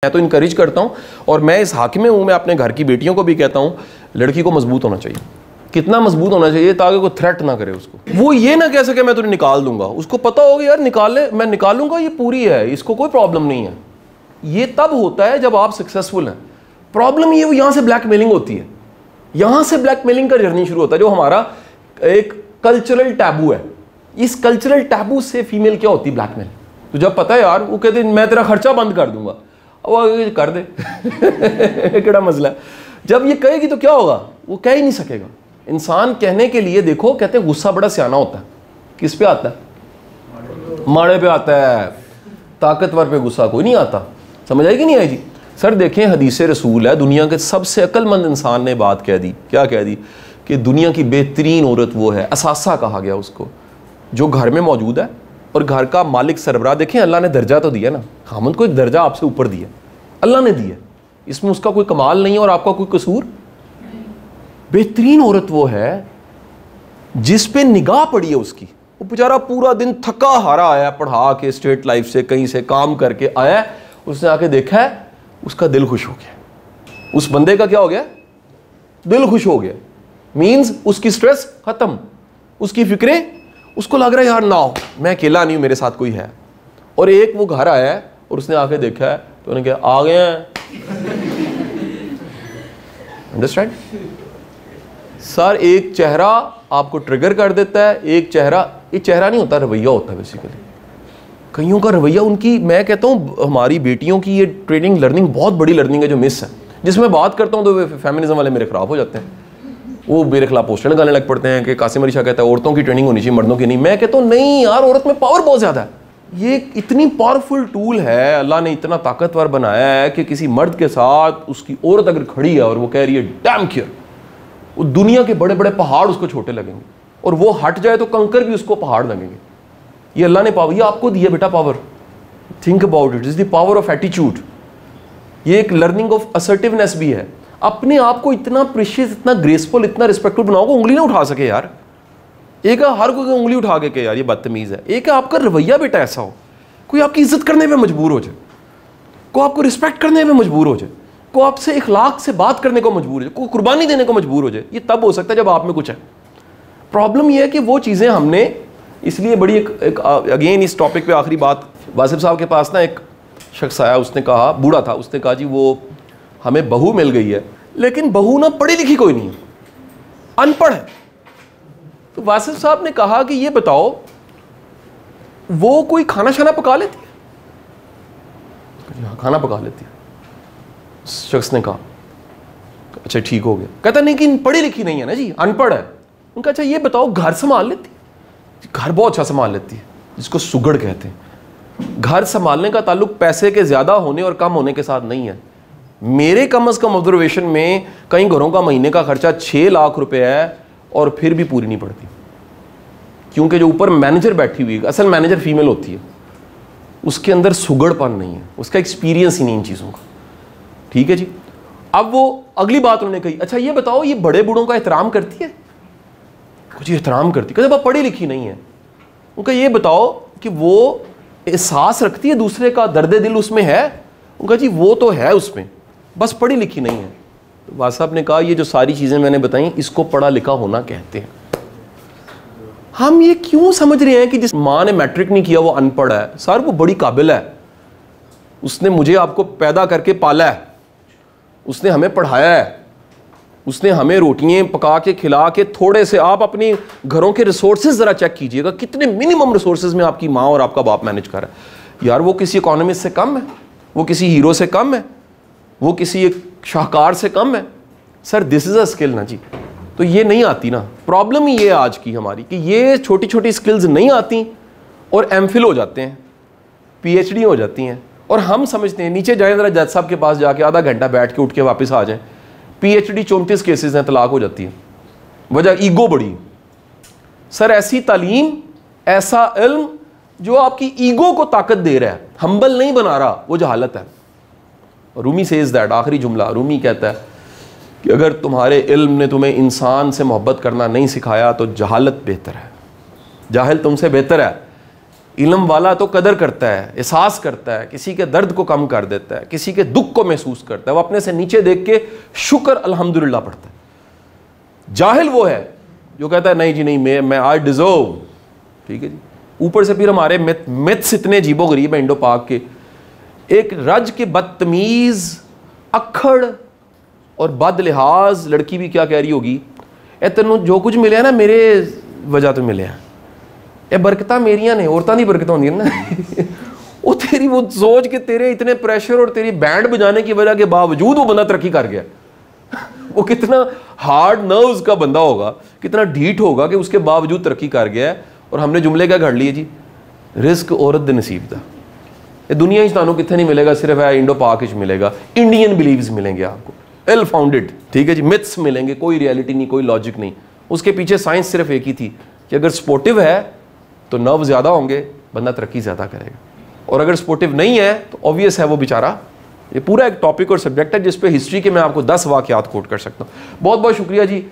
मैं तो इनकरेज करता हूँ और मैं इस हाकिम में हूँ, मैं अपने घर की बेटियों को भी कहता हूँ लड़की को मजबूत होना चाहिए। कितना मजबूत होना चाहिए ताकि कोई थ्रेट ना करे उसको, वो ये ना कह सके मैं तुझे निकाल दूंगा। उसको पता होगा यार निकाले मैं निकालूंगा, ये पूरी है, इसको कोई प्रॉब्लम नहीं है। ये तब होता है जब आप सक्सेसफुल हैं। प्रॉब्लम ये यहाँ से ब्लैकमेलिंग होती है, यहाँ से ब्लैकमेलिंग का जर्नी शुरू होता है, जो हमारा एक कल्चरल टैबू है। इस कल्चरल टैबू से फीमेल क्या होती है, ब्लैकमेल। तो जब पता है यार, वो कहते हैं मैं तेरा खर्चा बंद कर दूंगा, वो कर दे केड़ा मसला है। जब ये कहेगी तो क्या होगा, वो कह ही नहीं सकेगा। इंसान कहने के लिए देखो, कहते हैं गुस्सा बड़ा सियाना होता है। किस पे आता है, माड़े पे आता है, ताकतवर पे गुस्सा कोई नहीं आता। समझ आई कि नहीं आई जी? सर देखें, हदीस रसूल है, दुनिया के सबसे अक्लमंद इंसान ने बात कह दी। क्या कह दी कि दुनिया की बेहतरीन औरत वो है, असासा कहा गया उसको, जो घर में मौजूद है और घर का मालिक सरबराह। देखें अल्लाह ने दर्जा तो दिया ना, खामद को एक दर्जा आपसे ऊपर दिया, अल्लाह ने दिया, इसमें उसका कोई कमाल नहीं है और आपका कोई कसूर। बेहतरीन औरत वो है जिस पे निगाह पड़ी है उसकी। वो बेचारा पूरा दिन थका हारा आया, पढ़ा के स्टेट लाइफ से कहीं से काम करके आया, उसने आके देखा है, उसका दिल खुश हो गया। उस बंदे का क्या हो गया, दिल खुश हो गया। मीन्स उसकी स्ट्रेस खत्म, उसकी फिक्रें, उसको लग रहा है यार ना हो, मैं अकेला नहीं हूं, मेरे साथ कोई है। और एक वो घर आया है और उसने आके देखा है तो उन्हें कहा आ गए हैं। Understand sir? एक चेहरा आपको ट्रिगर कर देता है, एक चेहरा, ये चेहरा नहीं होता, रवैया होता है बेसिकली। कईयों का रवैया, उनकी, मैं कहता हूँ हमारी बेटियों की ये ट्रेनिंग लर्निंग बहुत बड़ी लर्निंग है जो मिस है। जिसमें बात करता हूँ तो फेमिनिज्म वाले मेरे खराब हो जाते हैं, वो मेरे खिलाफ पोस्टर लगाने लग पड़ते हैं कि कासिम अली शाह कहता है औरतों की ट्रेनिंग होनी चाहिए मर्दों की नहीं। मैं कहता हूँ नहीं यार, औरत में पावर बहुत ज़्यादा है। ये इतनी पावरफुल टूल है, अल्लाह ने इतना ताकतवर बनाया है कि किसी मर्द के साथ उसकी औरत अगर खड़ी है और वो कह रही है डैम केयर, वो दुनिया के बड़े बड़े पहाड़ उसको छोटे लगेंगे, और वो हट जाए तो कंकर भी उसको पहाड़ लगेंगे। ये अल्लाह ने पावर, ये आपको दिया बेटा power. Think about it, is the power of attitude. ये एक लर्निंग ऑफ असर्टिवनेस भी है। अपने आप को इतना प्रीशियस, इतना ग्रेसफुल, इतना रिस्पेक्टफुल बनाओ को उंगली ना उठा सके यार। एक है हर कोई उंगली उठा के यार ये बदतमीज है। एक है आपका रवैया बेटा ऐसा हो, कोई आपकी इज्जत करने पे मजबूर हो जाए, कोई आपको रिस्पेक्ट करने पे मजबूर हो जाए, कोई आपसे इखलाक से बात करने को मजबूर हो जाए, कोई कुर्बानी देने को मजबूर हो जाए। ये तब हो सकता है जब आप में कुछ है। प्रॉब्लम यह है कि वो चीज़ें हमने इसलिए बड़ी अगेन इस टॉपिक पे आखिरी बात, वासिफ साहब के पास ना एक शख्स आया, उसने कहा, बूढ़ा था, उसने कहा जी वो हमें बहू मिल गई है, लेकिन बहू ना पढ़ी लिखी कोई नहीं है, अनपढ़ है। तो वासिफ साहब ने कहा कि ये बताओ वो कोई खाना शाना पका लेती है? हाँ खाना पका लेती है। शख्स ने कहा अच्छा ठीक हो गया। कहता नहीं कि पढ़ी लिखी नहीं है ना जी, अनपढ़ है। उनका अच्छा ये बताओ घर संभाल लेती है? घर बहुत अच्छा संभाल लेती है, जिसको सुगड़ कहते हैं। घर संभालने का ताल्लुक पैसे के ज्यादा होने और कम होने के साथ नहीं है। मेरे कम अज कम ऑब्जर्वेशन में कई घरों का महीने का खर्चा 6 लाख रुपए है और फिर भी पूरी नहीं पड़ती, क्योंकि जो ऊपर मैनेजर बैठी हुई है, असल मैनेजर फीमेल होती है, उसके अंदर सुगड़पन नहीं है, उसका एक्सपीरियंस ही नहीं इन चीज़ों का। ठीक है जी। अब वो अगली बात उन्होंने कही, अच्छा ये बताओ ये बड़े बूढ़ों का एहतराम करती है? कुछ एहतराम करती, कहते अब पढ़ी लिखी नहीं है। उनका ये बताओ कि वो एहसास रखती है दूसरे का, दर्द दिल उसमें है? उनका जी वो तो है उसमें, बस पढ़ी लिखी नहीं है। वाह साहब ने कहा ये जो सारी चीज़ें मैंने बताई इसको पढ़ा लिखा होना कहते हैं। हम ये क्यों समझ रहे हैं कि जिस माँ ने मैट्रिक नहीं किया वो अनपढ़ है? सर वो बड़ी काबिल है, उसने मुझे आपको पैदा करके पाला है, उसने हमें पढ़ाया है, उसने हमें रोटियां पका के खिला के, थोड़े से आप अपनी घरों के रिसोर्सेज ज़रा चेक कीजिएगा, कितने मिनिमम रिसोर्सेज में आपकी माँ और आपका बाप मैनेज कर रहा है। यार वो किसी इकोनॉमिस्ट से कम है, वो किसी हीरो से कम है, वो किसी एक शाहकार से कम है। Sir this is a skill ना जी। तो ये नहीं आती ना। प्रॉब्लम ही ये आज की हमारी कि ये छोटी छोटी स्किल्स नहीं आती और एमफिल हो जाते हैं, पीएचडी हो जाती हैं, और हम समझते हैं नीचे जाए जरा जज साहब के पास जाके आधा घंटा बैठ के उठ के वापस आ जाएं, पीएचडी 34 केसेस हैं, तलाक हो जाती है। वजह ईगो बड़ी। सर ऐसी तालीम, ऐसा इल्म जो आपकी ईगो को ताकत दे रहा है, हम्बल नहीं बना रहा, वो जहालत है। रूमी सेज दैट, आखिरी जुमला रूमी कहता है कि अगर तुम्हारे इल्म ने तुम्हें इंसान से मोहब्बत करना नहीं सिखाया तो जहालत बेहतर है, जाहिल तुमसे बेहतर है। इल्म वाला तो कदर करता है, एहसास करता है, किसी के दर्द को कम कर देता है, किसी के दुख को महसूस करता है, वो अपने से नीचे देख के शुक्र अल्हम्दुलिल्लाह पढ़ता है। जाहिल वो है जो कहता है नहीं जी नहीं, मैं आई डिजर्व, ठीक है जी। ऊपर से फिर हमारे मिथ्स इतने अजीबो गरीब है इंडो पाक के। एक रज के बदतमीज अखड़ और बद लिहाज लड़की भी क्या कह रही होगी, ए तेनों जो कुछ मिले ना मेरे वजह तो मिले हैं, ये बरकतां मेरियां ने, औरतां दी बरकतां होंदी ना वो तेरी वो सोच के तेरे इतने प्रेशर और तेरी बैंड बजाने की वजह के बावजूद वो बंदा तरक्की कर गया वो कितना हार्ड नर्व्स का बंदा होगा, कितना ढीठ होगा कि उसके बावजूद तरक्की कर गया है। और हमने जुमले क्या घड़ लिए जी, रिस्क औरत दे नसीब दा। ये दुनिया ही तानू कितने नहीं मिलेगा, सिर्फ है इंडो पाक ही मिलेगा। इंडियन बिलीव्स मिलेंगे आपको, वेल फाउंडेड, ठीक है जी, मिथ्स मिलेंगे, कोई रियलिटी नहीं, कोई लॉजिक नहीं। उसके पीछे साइंस सिर्फ एक ही थी कि अगर सपोर्टिव है तो नर्व ज़्यादा होंगे, बंदा तरक्की ज़्यादा करेगा, और अगर सपोर्टिव नहीं है तो ऑब्वियस है वो बेचारा। ये पूरा एक टॉपिक और सब्जेक्ट है जिस पे हिस्ट्री के मैं आपको 10 वाक़यात कोट कर सकता हूँ। बहुत बहुत शुक्रिया जी।